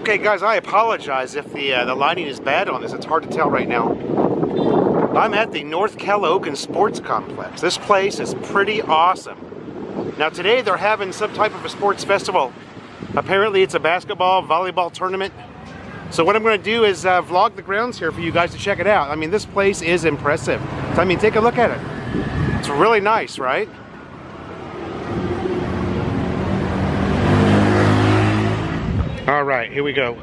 Okay guys, I apologize if the lighting is bad on this. It's hard to tell right now. I'm at the North Calogan Sports Complex. This place is pretty awesome. Now today they're having some type of a sports festival. Apparently it's a basketball, volleyball tournament. So what I'm going to do is vlog the grounds here for you guys to check it out. I mean, this place is impressive. So, I mean, take a look at it. It's really nice, right? All right, here we go.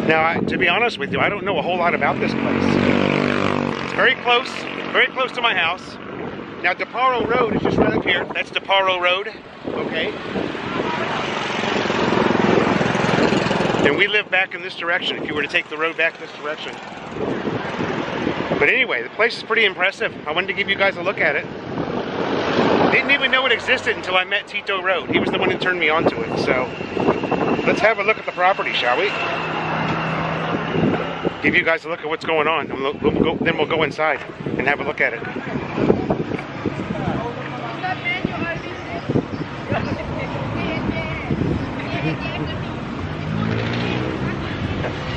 Now, to be honest with you, I don't know a whole lot about this place. It's very close to my house. Now, DeParo Road is just right up here. That's DeParo Road, okay? And we live back in this direction, if you were to take the road back this direction. But anyway, the place is pretty impressive. I wanted to give you guys a look at it. Didn't even know it existed until I met Tito Road. He was the one who turned me on to it. So, let's have a look at the property, shall we? Give you guys a look at what's going on. Then we'll go inside and have a look at it.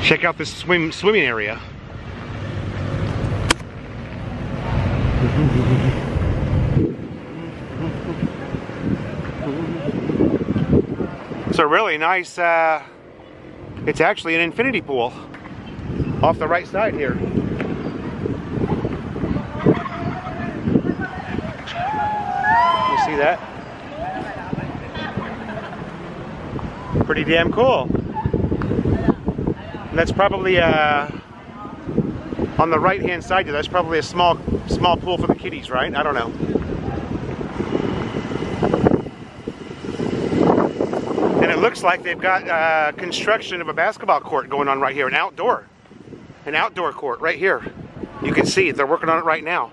Check out this swimming area. It's a really nice, it's actually an infinity pool off the right side here. You see that? Pretty damn cool. And that's probably on the right hand side there, that's probably a small pool for the kiddies, right? I don't know. And it looks like they've got construction of a basketball court going on right here, an outdoor court right here. You can see they're working on it right now.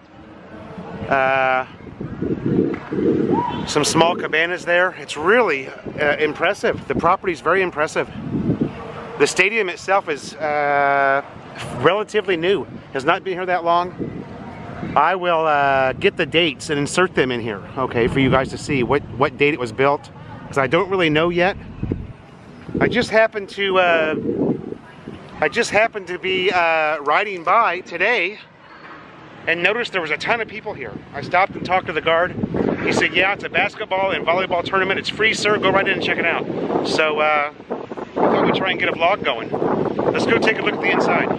Some small cabanas there. It's really impressive. The property's very impressive. The stadium itself is relatively new. Has not been here that long. I will get the dates and insert them in here, okay, for you guys to see what date it was built, because I don't really know yet. I just happened to be riding by today and noticed there was a ton of people here. I stopped and talked to the guard. He said, yeah, it's a basketball and volleyball tournament. It's free, sir. Go right in and check it out. So I thought we'd try and get a vlog going. Let's go take a look at the inside.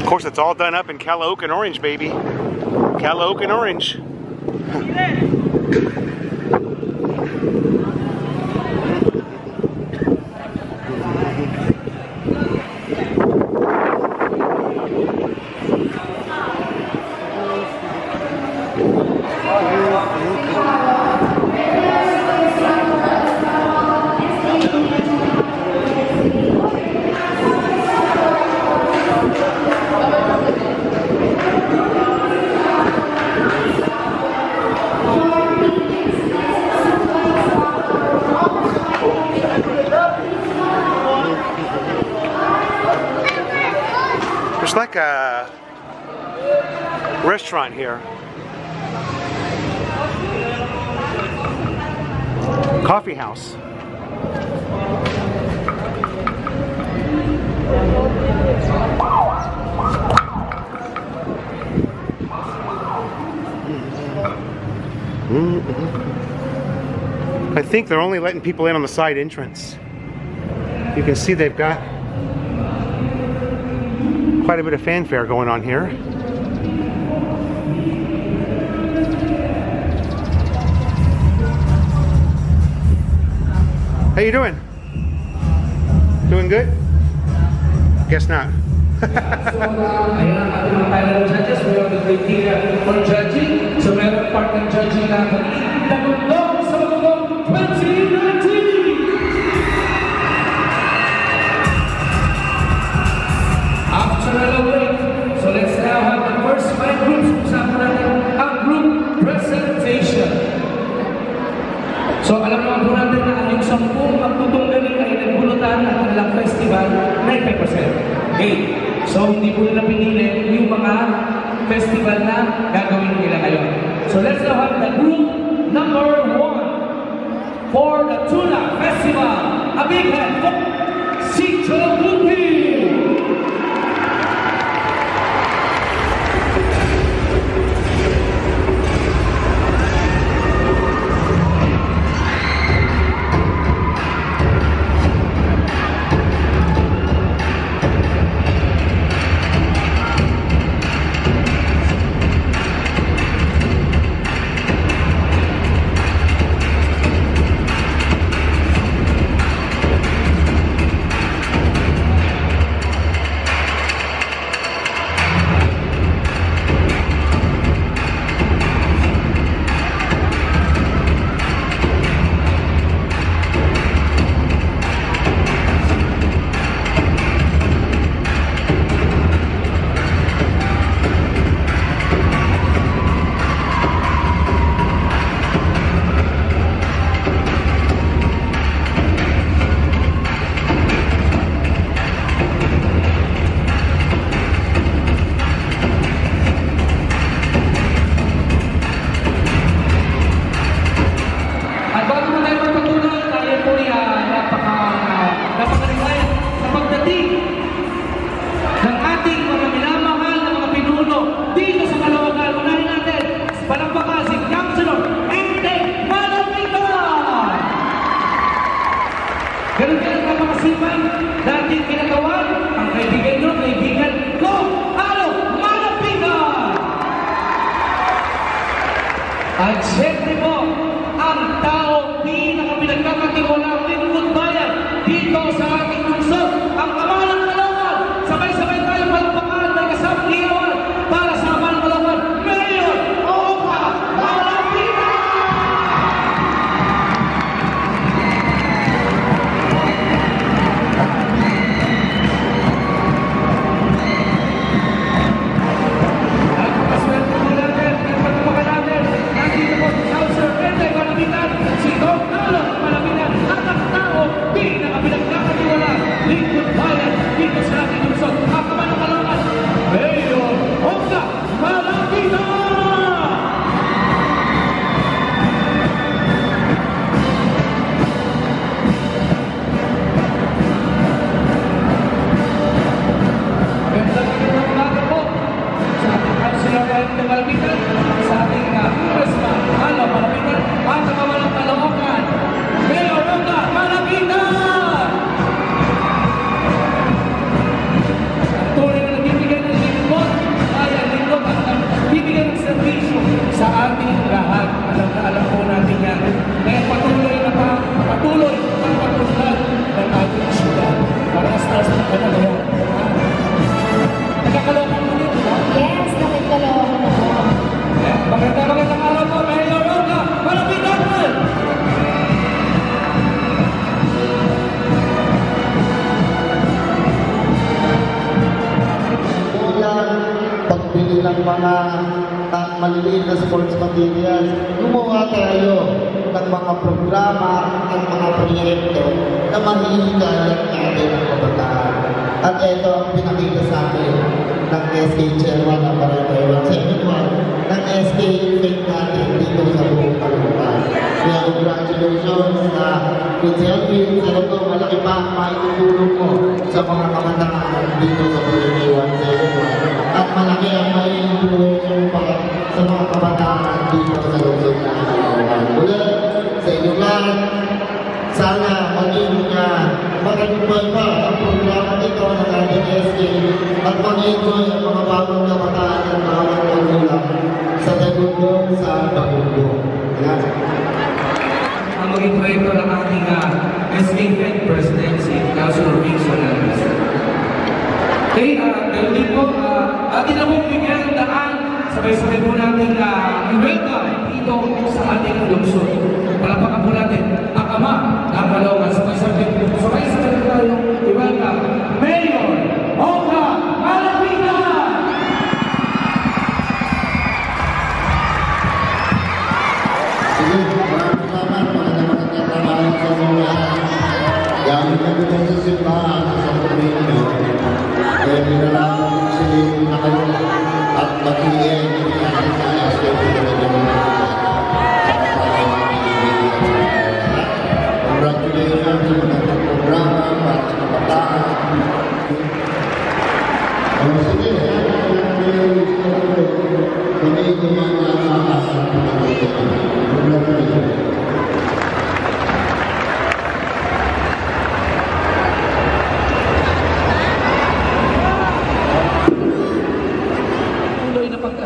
Of course, it's all done up in Calogan orange, baby. Calogan orange. There's like a restaurant here. Coffee house. I think they're only letting people in on the side entrance. You can see they've got quite a bit of fanfare going on here. How you doing? Doing good? Guess not. After a break, so na gagawin nila ngayon. So let's now have the group number 1 for the Tuna Festival. A big hand for Sicho Lupi! At siyempre po, ang tao pinakapinagkakatiwalang lingkod bayan dito sa ating lungsod, ang Ama ng Caloocan. Sabay-sabay tayo palakpakan, may kasamang iyawan para sa Ama ng Caloocan, Mayor Oka Malapita! At paswerte po natin, ipagpakan natin, nandito po si Councilor Enday Malapitan, si Dong Nalo Malapitan, at ang tao pinakapinagkakatiwala lingkod bayan dito sa ating lungsod, ang Ama ng Caloocan, Mayor Oka Malapita! Magandang umaga po sa ating Councilor Enday Malapitan, sa ating Congressman Nalo Malapitan, at ang Ama ng Caloocan, Mayor Oka Malapita! Tunay na nagbibigay ng lingkod, kaya lingkod at nagbibigay ng servisyo sa ating lahat. Alam po natin yan. Kaya patuloy na pagpatuloy ng ating syudad. Parehas-parehas na ka na ngayon. Nagkakalokan mo dito, ba? Yes, nakikalokan ako. Magandang araw po, Mayor Oka Malapita! Pagbili ng mga maliliit na sports materials, gumawa tayo ng mga programa at mga proyekto na mahihikayat natin ang kabataan. At ito ang pinakita sa akin ng SK Chairman ng Barangay 171 ng SK Fake natin dito sa buong Caloocan. Kaya congratulations na Good Selfie, sa ito malaki pa ang maitutulong mo sa mga kabataan dito sa Barangay 171. At malaki ang maitutulong pa sa mga kabataan dito sa lungsod ng Caloocan. Ulit, sa inyo lahat, sana maging mag-enjoy pa ang programa nito ng ating SK at mag-enjoy ang mga bagong kabataan at bawat magulang sa Tagundong sa Bagundong. Ang maging proyekto ng ating SK Fed Presidency, Councilor Vincent Alves. Okay, ganoon din po, atin na po bigyan ng daan, sabay-sabay po natin i-welcome dito sa ating lungsod. Palapakan po natin ang Ama ng Caloocan. Sabay-sabay tayo i-welcome Mayor Oka Malapita! Sige, maraming salamat. Magandang trabaho sa mga lahat. Gamit na dito sa simbahan sa community. Kaya pinalaman ko sila na kayo at mag-ieng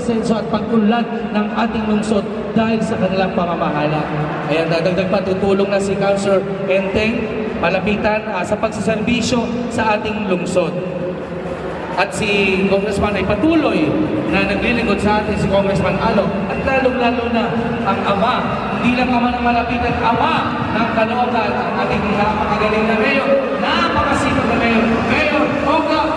pag-asenso at pag-unlad ng ating lungsod dahil sa kanilang pamamahala. Ayan, dadagdag pa, tutulong na si Councilor Enteng malapitan sa pagsaserbisyo sa ating lungsod. At si Congressman ay patuloy na naglilingkod sa atin, si Congressman Alo, at lalong-lalo na ang ama, hindi lang ama ng malapitan, ama ng Caloocan, ang ating napakagaling na mayor, napakasipag na mayor, Mayor Oka